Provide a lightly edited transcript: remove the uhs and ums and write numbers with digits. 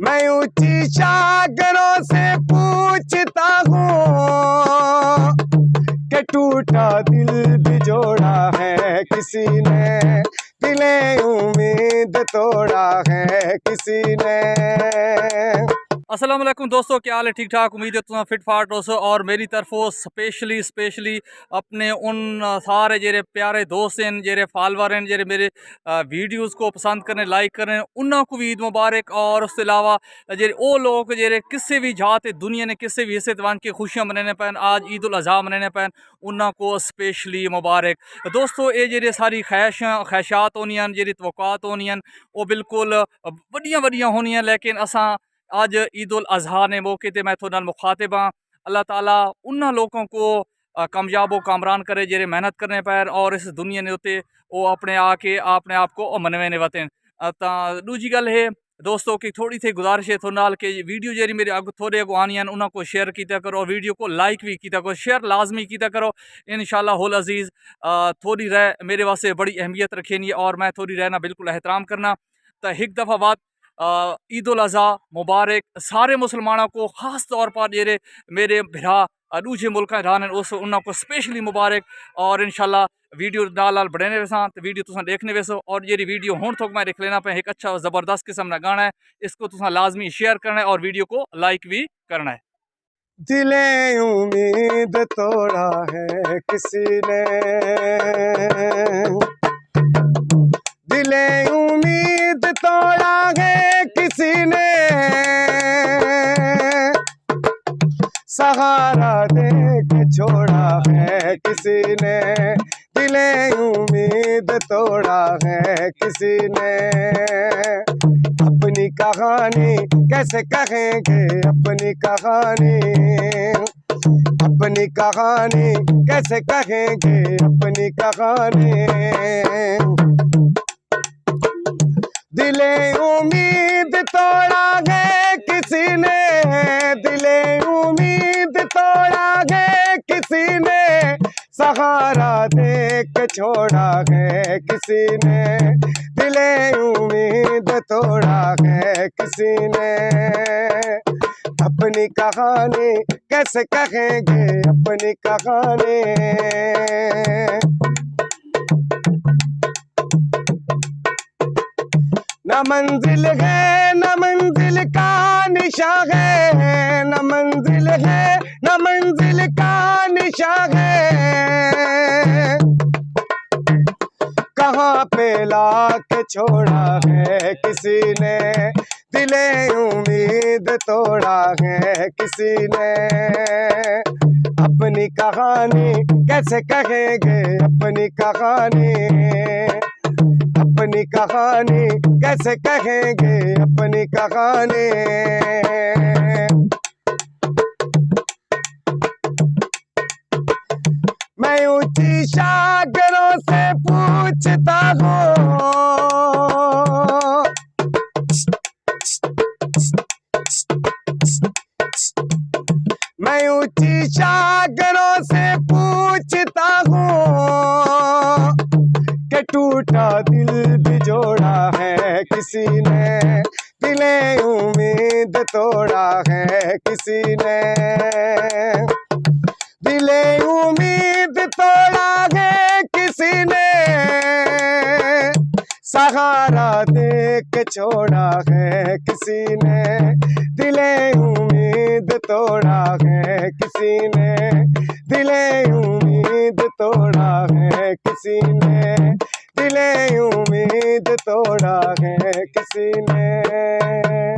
मैं ऊंची शागरों से पूछता हूँ कि टूटा दिल भी जोड़ा है किसी ने, दिले उम्मीद तोड़ा है किसी ने। अस्सलाम वालेकुम दोस्तों, क्या हाल है? ठीक ठाक, उम्मीद है तुम फिट फाट हो। और मेरी तरफों स्पेशली अपने उन सारे जेरे प्यारे दोस्त हैं, जेरे फॉलोवर हैं, जेरे मेरे वीडियोस को पसंद करें, लाइक करें, उन्होंने को भी ईद मुबारक। और उसके अलावा जेरे वो लोग जेरे किसी भी जाते दुनिया ने किसी भी हिस्से तवान की खुशियाँ मनाने पैन, आज ईद उल अज़हा मनाने पैन, उन्होंने को स्पेशली मुबारक। दोस्तों ये जेरे सारी ख्वाहिशात होनी, जेरी तवक्कात होनी, वो बिल्कुल वड्डियां वड्डियां होनी, लेकिन असा आज ईद उल अज़हा ने मौके ते मैं थोड़े नाल मुखातिब हाँ। अल्लाह ताला उन्होंने लोगों को कामयाब व कामरान करे जेरे मेहनत करने पैर और इस दुनिया ने उत्ते वो अपने आके अपने आप को मनवेने वतन। दूजी गल है दोस्तों की थोड़ी सी गुजारिश है थोड़े नाल कि वीडियो जेरी मेरे अग थोड़े अगो आनी उन्होंने शेयर किया करो और वीडियो को लाइक भी किया करो, शेयर लाजमी किया करो। इंशाल्लाह हुल अजीज़ थोड़ी रह मेरे वास्ते बड़ी अहमियत रखेनी और मैं थोड़ी रहना बिल्कुल एहतराम करना। तो एक दफ़ा बात ईद उल अज़हा मुबारक सारे मुसलमानों को, ख़ास तौर पर जेरे मेरे भरा दूजे मुल्क रहने उस उनको स्पेशली मुबारक। और इंशाल्लाह वीडियो नाल नाल बढ़ने वैसा तो वीडियो तुम देखने वैसो। और ये वीडियो हूँ तो मैं देख लेना पे एक अच्छा ज़बरदस्त किस्म का गाना है, इसको तुम लाजमी शेयर करना है और वीडियो को लाइक भी करना है। दिले उम्मीद तोड़ा है किसी ने, दिले उम्मीद तोड़ा है किसी ने, सहारा दे के छोड़ा है किसी ने, दिले उम्मीद तोड़ा है किसी ने। अपनी कहानी कैसे कहेंगे, अपनी कहानी, अपनी कहानी कैसे कहेंगे, अपनी कहानी। दिले उम्मीद तोड़ा है किसी ने, दिले उम्मीद तोड़ा है किसी ने, सहारा दे के छोड़ा है किसी ने, दिले उम्मीद तोड़ा है किसी ने। अपनी कहानी कैसे कहेंगे, अपनी कहानी। न मंजिल है न मंजिल का निशा है, न मंजिल है न मंजिल का निशा है, कहाँ पे लाके छोड़ा है किसी ने, दिले उम्मीद तोड़ा है किसी ने। अपनी कहानी कैसे कहेंगे, अपनी कहानी, अपनी कहानी कैसे कहेंगे, अपनी कहानी। मैं ऊंची शागरों से पूछता हूँ, मैं ऊंची शागरों से पूछता हूँ कि टूटा दिल भी जोड़ा है किसी ने, दिले उम्मीद तोड़ा है किसी ने, दिले उम्मीद तोड़ा है किसी ने, सहारा दे के छोड़ा है किसी ने, दिले उम्मीद तोड़ा है किसी ने, दिले उम्मीद तोड़ा है किसी ने, दिले उम्मीद तोड़ा है किसी ने।